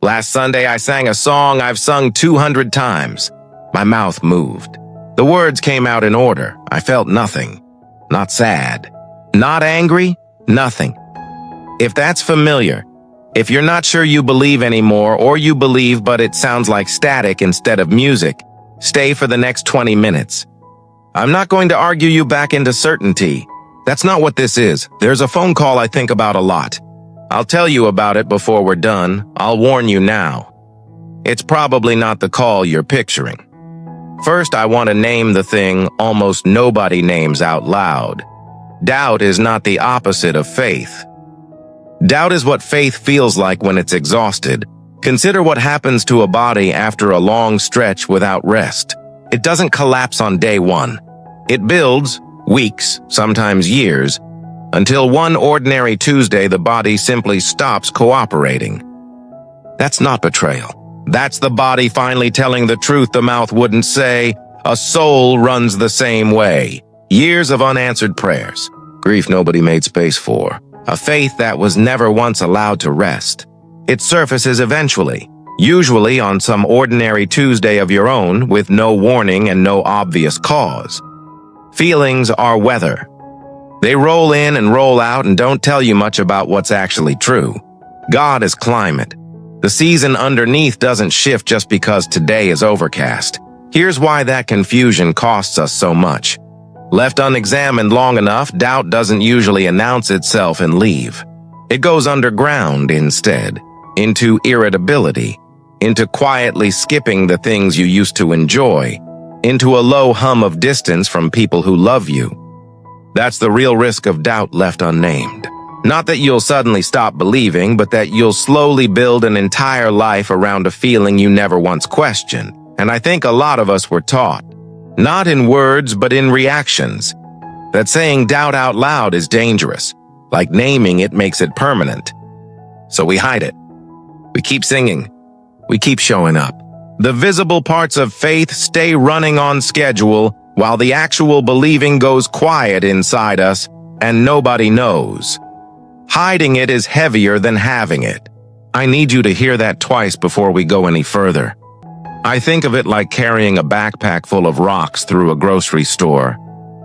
Last Sunday, I sang a song I've sung 200 times. My mouth moved. The words came out in order. I felt nothing. Not sad. Not angry. Nothing. If that's familiar, if you're not sure you believe anymore, or you believe but it sounds like static instead of music, stay for the next 20 minutes. I'm not going to argue you back into certainty. That's not what this is. There's a phone call I think about a lot. I'll tell you about it before we're done. I'll warn you now. It's probably not the call you're picturing. First, I want to name the thing almost nobody names out loud. Doubt is not the opposite of faith. Doubt is what faith feels like when it's exhausted. Consider what happens to a body after a long stretch without rest. It doesn't collapse on day one. It builds, weeks, sometimes years, until one ordinary Tuesday the body simply stops cooperating. That's not betrayal. That's the body finally telling the truth the mouth wouldn't say. A soul runs the same way. Years of unanswered prayers. Grief nobody made space for. A faith that was never once allowed to rest. It surfaces eventually, usually on some ordinary Tuesday of your own with no warning and no obvious cause. Feelings are weather. They roll in and roll out and don't tell you much about what's actually true. God is climate. The season underneath doesn't shift just because today is overcast. Here's why that confusion costs us so much. Left unexamined long enough, doubt doesn't usually announce itself and leave. It goes underground instead, into irritability, into quietly skipping the things you used to enjoy, into a low hum of distance from people who love you. That's the real risk of doubt left unnamed. Not that you'll suddenly stop believing, but that you'll slowly build an entire life around a feeling you never once questioned. And I think a lot of us were taught, not in words, but in reactions, that saying doubt out loud is dangerous, like naming it makes it permanent. So we hide it. We keep singing. We keep showing up. The visible parts of faith stay running on schedule, while the actual believing goes quiet inside us, and nobody knows. Hiding it is heavier than having it. I need you to hear that twice before we go any further. I think of it like carrying a backpack full of rocks through a grocery store,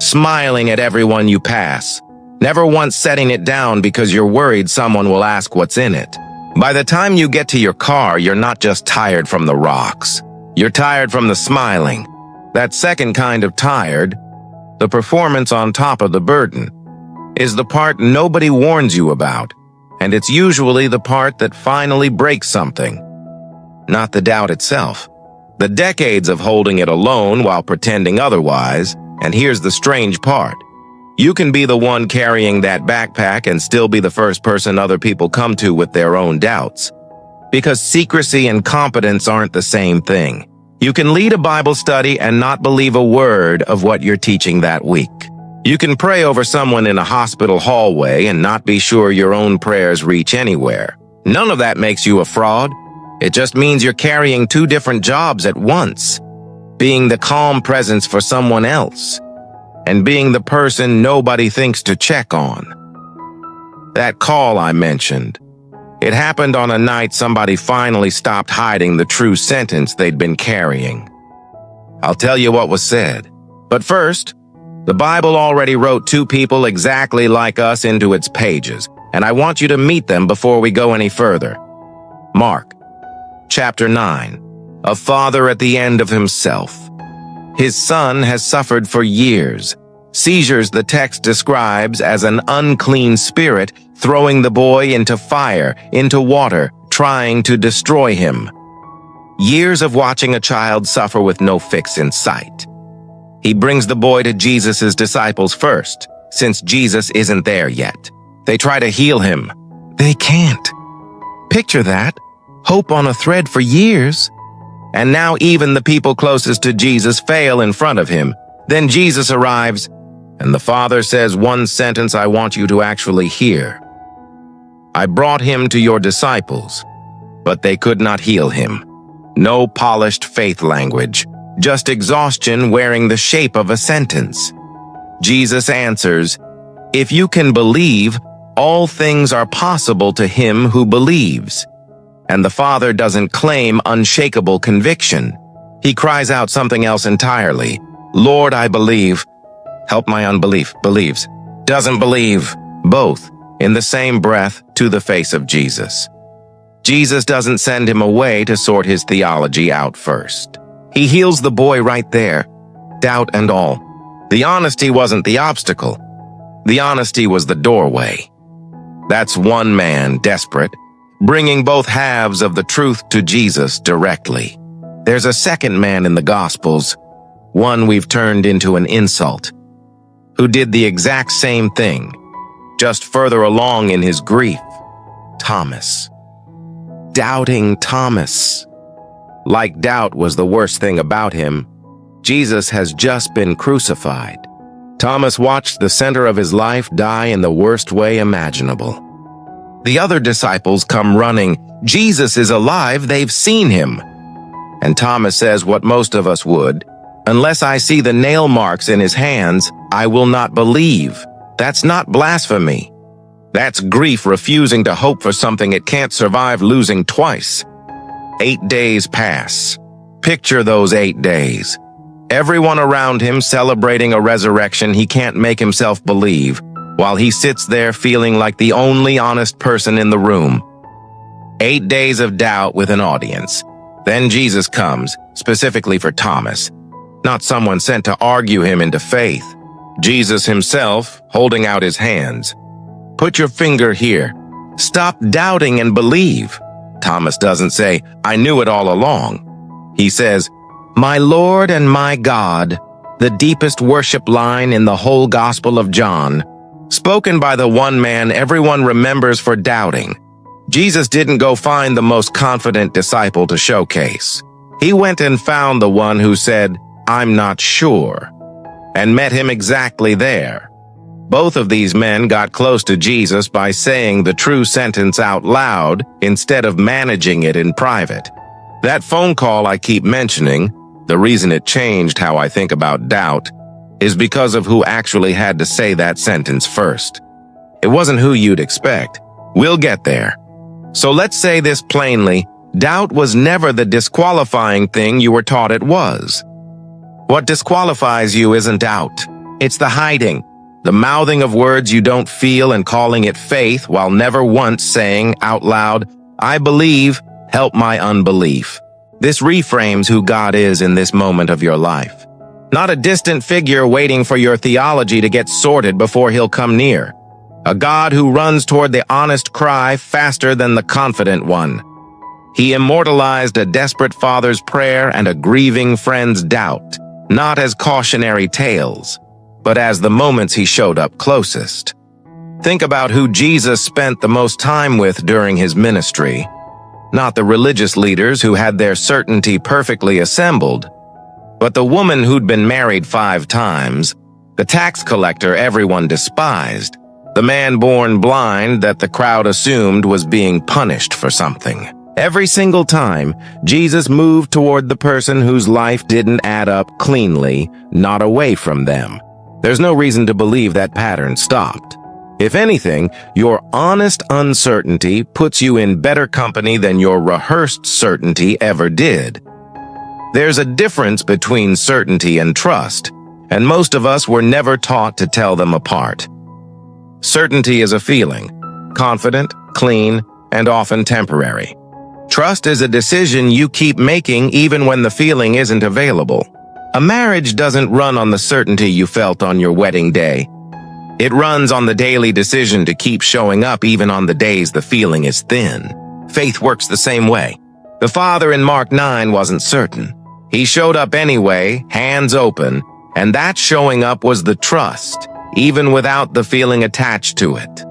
smiling at everyone you pass, never once setting it down because you're worried someone will ask what's in it. By the time you get to your car, you're not just tired from the rocks. You're tired from the smiling. That second kind of tired, the performance on top of the burden, is the part nobody warns you about, and it's usually the part that finally breaks something. Not the doubt itself. The decades of holding it alone while pretending otherwise, and here's the strange part. You can be the one carrying that backpack and still be the first person other people come to with their own doubts. Because secrecy and competence aren't the same thing. You can lead a Bible study and not believe a word of what you're teaching that week. You can pray over someone in a hospital hallway and not be sure your own prayers reach anywhere. None of that makes you a fraud. It just means you're carrying two different jobs at once. Being the calm presence for someone else, and being the person nobody thinks to check on. That call I mentioned, it happened on a night somebody finally stopped hiding the true sentence they'd been carrying. I'll tell you what was said. But first, the Bible already wrote two people exactly like us into its pages, and I want you to meet them before we go any further. Mark, chapter 9, a father at the end of himself. His son has suffered for years. Seizures the text describes as an unclean spirit throwing the boy into fire, into water, trying to destroy him. Years of watching a child suffer with no fix in sight. He brings the boy to Jesus' disciples first, since Jesus isn't there yet. They try to heal him. They can't. Picture that. Hope on a thread for years. And now even the people closest to Jesus fail in front of him. Then Jesus arrives, and the father says one sentence I want you to actually hear. I brought him to your disciples, but they could not heal him. No polished faith language, just exhaustion wearing the shape of a sentence. Jesus answers, if you can believe, all things are possible to him who believes. and the Father doesn't claim unshakable conviction. He cries out something else entirely. Lord, I believe. Help my unbelief. Believes. Doesn't believe. Both, in the same breath, to the face of Jesus. Jesus doesn't send him away to sort his theology out first. He heals the boy right there, doubt and all. The honesty wasn't the obstacle. The honesty was the doorway. That's one man, desperate, bringing both halves of the truth to Jesus directly. There's a second man in the Gospels, one we've turned into an insult, who did the exact same thing, just further along in his grief. Thomas. Doubting Thomas. Like doubt was the worst thing about him, Jesus has just been crucified. Thomas watched the center of his life die in the worst way imaginable. The other disciples come running. Jesus is alive, they've seen him. And Thomas says what most of us would. Unless I see the nail marks in his hands, I will not believe. That's not blasphemy. That's grief refusing to hope for something it can't survive losing twice. 8 days pass. Picture those 8 days. Everyone around him celebrating a resurrection he can't make himself believe, while he sits there feeling like the only honest person in the room. 8 days of doubt with an audience. Then Jesus comes, specifically for Thomas. Not someone sent to argue him into faith. Jesus himself, holding out his hands. Put your finger here. Stop doubting and believe. Thomas doesn't say, I knew it all along. He says, my Lord and my God, the deepest worship line in the whole Gospel of John, spoken by the one man everyone remembers for doubting. Jesus didn't go find the most confident disciple to showcase. He went and found the one who said, I'm not sure, and met him exactly there. Both of these men got close to Jesus by saying the true sentence out loud instead of managing it in private. That phone call I keep mentioning, the reason it changed how I think about doubt, is because of who actually had to say that sentence first. It wasn't who you'd expect. We'll get there. So let's say this plainly, doubt was never the disqualifying thing you were taught it was. What disqualifies you isn't doubt. It's the hiding, the mouthing of words you don't feel and calling it faith while never once saying out loud, I believe, help my unbelief. This reframes who God is in this moment of your life. Not a distant figure waiting for your theology to get sorted before he'll come near. A God who runs toward the honest cry faster than the confident one. He immortalized a desperate father's prayer and a grieving friend's doubt, not as cautionary tales, but as the moments he showed up closest. Think about who Jesus spent the most time with during his ministry. Not the religious leaders who had their certainty perfectly assembled, but the woman who'd been married 5 times, the tax collector everyone despised, the man born blind that the crowd assumed was being punished for something. Every single time, Jesus moved toward the person whose life didn't add up cleanly, not away from them. There's no reason to believe that pattern stopped. If anything, your honest uncertainty puts you in better company than your rehearsed certainty ever did. There's a difference between certainty and trust, and most of us were never taught to tell them apart. Certainty is a feeling, confident, clean, and often temporary. Trust is a decision you keep making even when the feeling isn't available. A marriage doesn't run on the certainty you felt on your wedding day. It runs on the daily decision to keep showing up even on the days the feeling is thin. Faith works the same way. The father in Mark 9 wasn't certain. He showed up anyway, hands open, and that showing up was the trust, even without the feeling attached to it.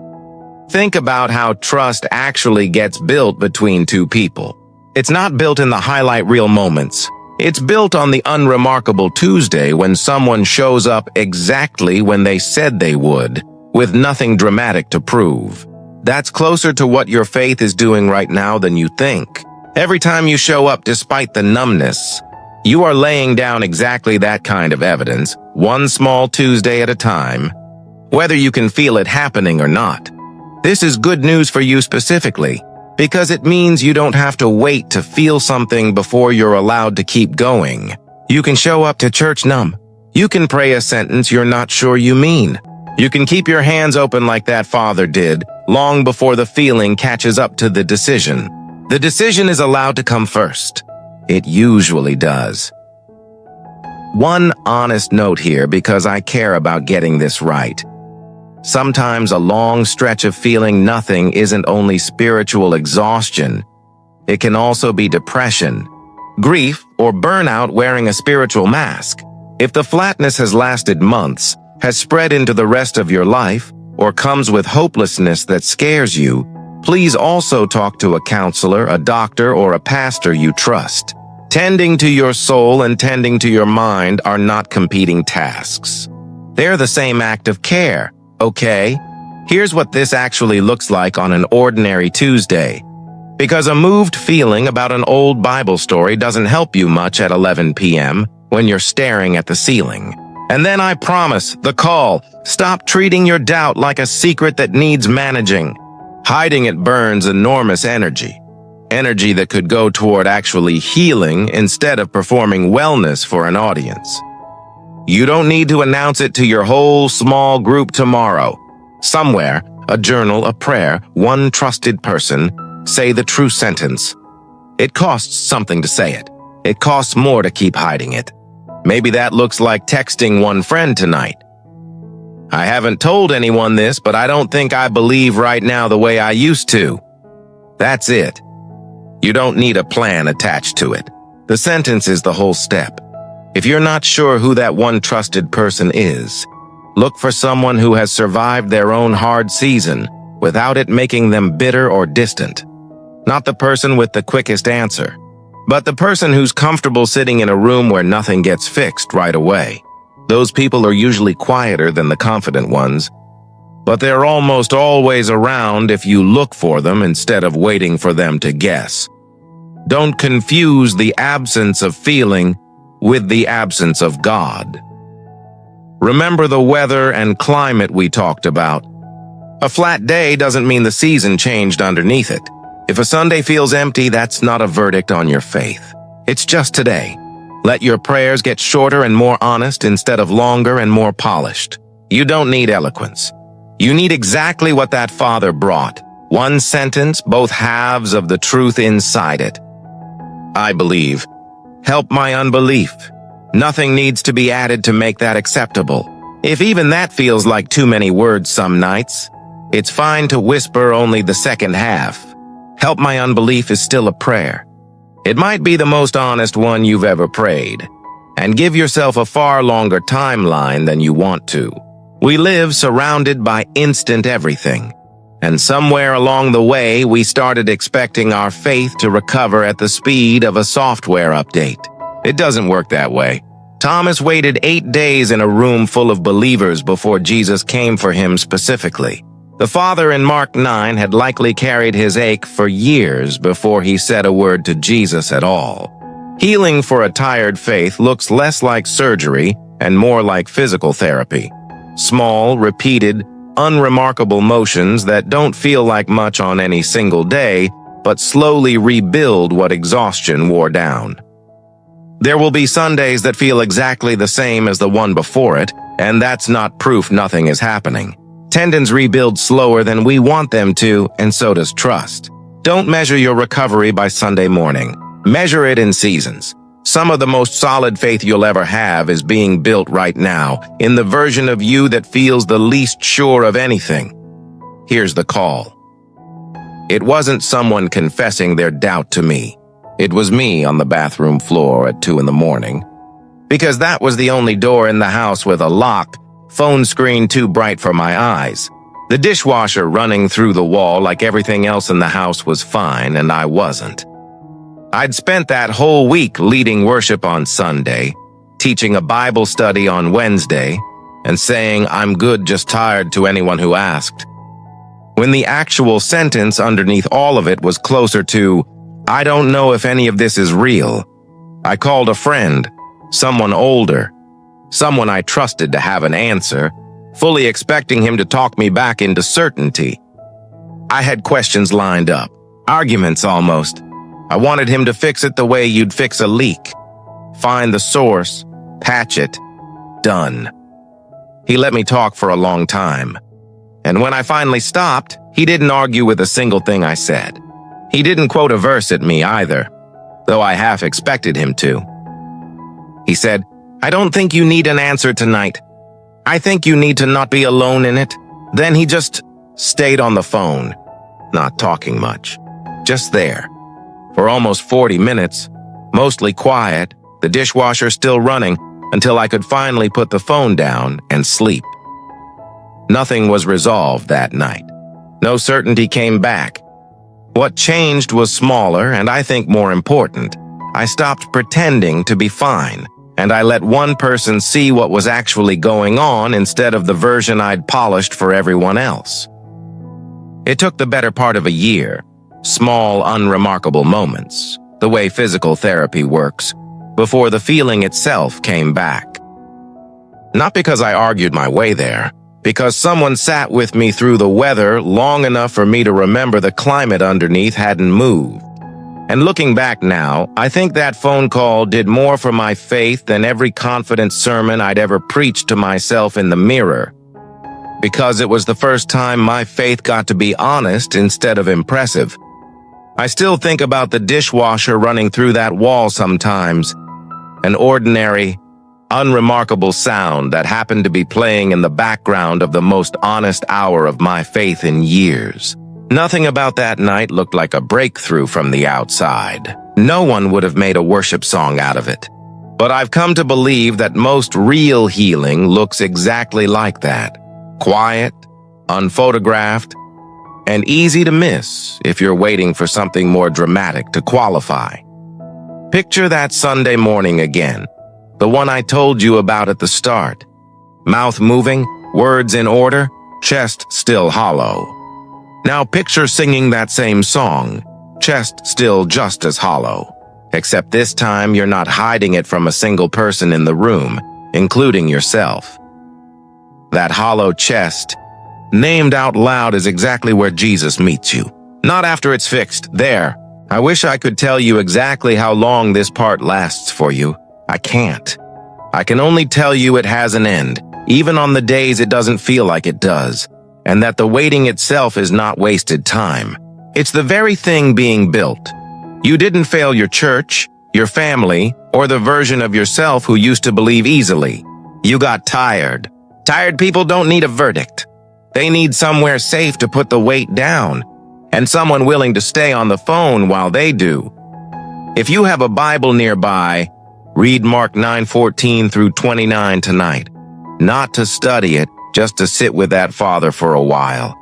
Think about how trust actually gets built between two people. It's not built in the highlight reel moments. It's built on the unremarkable Tuesday when someone shows up exactly when they said they would, with nothing dramatic to prove. That's closer to what your faith is doing right now than you think. Every time you show up despite the numbness, you are laying down exactly that kind of evidence, one small Tuesday at a time, whether you can feel it happening or not. This is good news for you specifically, because it means you don't have to wait to feel something before you're allowed to keep going. You can show up to church numb. You can pray a sentence you're not sure you mean. You can keep your hands open like that father did, long before the feeling catches up to the decision. The decision is allowed to come first. It usually does. One honest note here, because I care about getting this right. Sometimes a long stretch of feeling nothing isn't only spiritual exhaustion. It can also be depression, grief, or burnout wearing a spiritual mask. If the flatness has lasted months, has spread into the rest of your life, or comes with hopelessness that scares you, please also talk to a counselor, a doctor, or a pastor you trust. Tending to your soul and tending to your mind are not competing tasks. They're the same act of care. Okay, here's what this actually looks like on an ordinary Tuesday. Because a moved feeling about an old Bible story doesn't help you much at 11 p.m. when you're staring at the ceiling. And then I promise, the call, stop treating your doubt like a secret that needs managing. Hiding it burns enormous energy. Energy that could go toward actually healing instead of performing wellness for an audience. You don't need to announce it to your whole small group tomorrow. Somewhere, a journal, a prayer, one trusted person, say the true sentence. It costs something to say it. It costs more to keep hiding it. Maybe that looks like texting one friend tonight. I haven't told anyone this, but I don't think I believe right now the way I used to. That's it. You don't need a plan attached to it. The sentence is the whole step. If you're not sure who that one trusted person is, look for someone who has survived their own hard season without it making them bitter or distant. Not the person with the quickest answer, but the person who's comfortable sitting in a room where nothing gets fixed right away. Those people are usually quieter than the confident ones, but they're almost always around if you look for them instead of waiting for them to guess. Don't confuse the absence of feeling with the absence of God. Remember the weather and climate we talked about. A flat day doesn't mean the season changed underneath it. If a Sunday feels empty, that's not a verdict on your faith. It's just today. Let your prayers get shorter and more honest instead of longer and more polished. You don't need eloquence. You need exactly what that father brought. One sentence, both halves of the truth inside it. I believe. Help my unbelief. Nothing needs to be added to make that acceptable. If even that feels like too many words some nights, it's fine to whisper only the second half. Help my unbelief is still a prayer. It might be the most honest one you've ever prayed. And give yourself a far longer timeline than you want to. We live surrounded by instant everything. And somewhere along the way, we started expecting our faith to recover at the speed of a software update. It doesn't work that way. Thomas waited 8 days in a room full of believers before Jesus came for him specifically. The father in Mark 9 had likely carried his ache for years before he said a word to Jesus at all. Healing for a tired faith looks less like surgery and more like physical therapy. Small, repeated, unremarkable motions that don't feel like much on any single day, but slowly rebuild what exhaustion wore down. There will be Sundays that feel exactly the same as the one before it, and that's not proof nothing is happening. Tendons rebuild slower than we want them to, and so does trust. Don't measure your recovery by Sunday morning. Measure it in seasons. Some of the most solid faith you'll ever have is being built right now, in the version of you that feels the least sure of anything. Here's the call. It wasn't someone confessing their doubt to me. It was me on the bathroom floor at 2 a.m. Because that was the only door in the house with a lock, phone screen too bright for my eyes. The dishwasher running through the wall like everything else in the house was fine, and I wasn't. I'd spent that whole week leading worship on Sunday, teaching a Bible study on Wednesday, and saying I'm good just tired to anyone who asked. When the actual sentence underneath all of it was closer to, I don't know if any of this is real, I called a friend, someone older, someone I trusted to have an answer, fully expecting him to talk me back into certainty. I had questions lined up. Arguments almost. I wanted him to fix it the way you'd fix a leak. Find the source, patch it, done. He let me talk for a long time. And when I finally stopped, he didn't argue with a single thing I said. He didn't quote a verse at me either, though I half expected him to. He said, "I don't think you need an answer tonight. I think you need to not be alone in it." Then he just stayed on the phone, not talking much, just there. For almost 40 minutes, mostly quiet, the dishwasher still running, until I could finally put the phone down and sleep. Nothing was resolved that night. No certainty came back. What changed was smaller and I think more important. I stopped pretending to be fine, and I let one person see what was actually going on instead of the version I'd polished for everyone else. It took the better part of a year, small, unremarkable moments, the way physical therapy works, before the feeling itself came back. Not because I argued my way there, because someone sat with me through the weather long enough for me to remember the climate underneath hadn't moved. And looking back now, I think that phone call did more for my faith than every confident sermon I'd ever preached to myself in the mirror. Because it was the first time my faith got to be honest instead of impressive. I still think about the dishwasher running through that wall sometimes, an ordinary, unremarkable sound that happened to be playing in the background of the most honest hour of my faith in years. Nothing about that night looked like a breakthrough from the outside. No one would have made a worship song out of it. But I've come to believe that most real healing looks exactly like that. Quiet, unphotographed, and easy to miss if you're waiting for something more dramatic to qualify. Picture that Sunday morning again. The one I told you about at the start. Mouth moving, words in order, chest still hollow. Now picture singing that same song, chest still just as hollow. Except this time you're not hiding it from a single person in the room, including yourself. That hollow chest, named out loud, is exactly where Jesus meets you. Not after it's fixed, there. I wish I could tell you exactly how long this part lasts for you. I can't. I can only tell you it has an end, even on the days it doesn't feel like it does, and that the waiting itself is not wasted time. It's the very thing being built. You didn't fail your church, your family, or the version of yourself who used to believe easily. You got tired. Tired people don't need a verdict. They need somewhere safe to put the weight down, and someone willing to stay on the phone while they do. If you have a Bible nearby, read Mark 9:14 through 29 tonight. Not to study it, just to sit with that father for a while.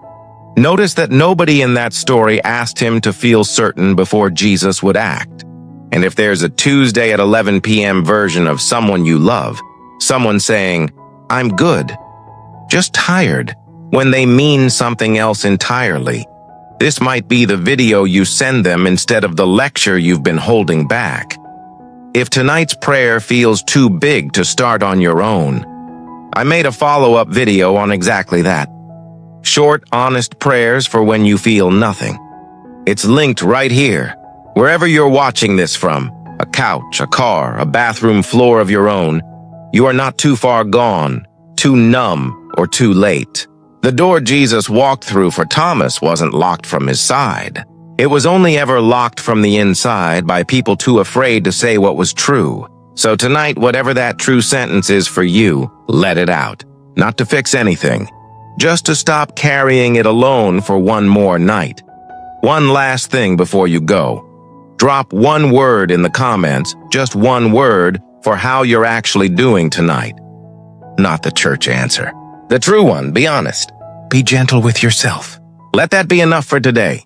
Notice that nobody in that story asked him to feel certain before Jesus would act. And if there's a Tuesday at 11 p.m. version of someone you love, someone saying, "I'm good, just tired," when they mean something else entirely, this might be the video you send them instead of the lecture you've been holding back. If tonight's prayer feels too big to start on your own, I made a follow-up video on exactly that. Short, honest prayers for when you feel nothing. It's linked right here, wherever you're watching this from, a couch, a car, a bathroom floor of your own. You are not too far gone, too numb, or too late. The door Jesus walked through for Thomas wasn't locked from his side. It was only ever locked from the inside by people too afraid to say what was true. So tonight, whatever that true sentence is for you, let it out. Not to fix anything, just to stop carrying it alone for one more night. One last thing before you go. Drop one word in the comments, just one word, for how you're actually doing tonight. Not the church answer. The true one, be honest. Be gentle with yourself. Let that be enough for today.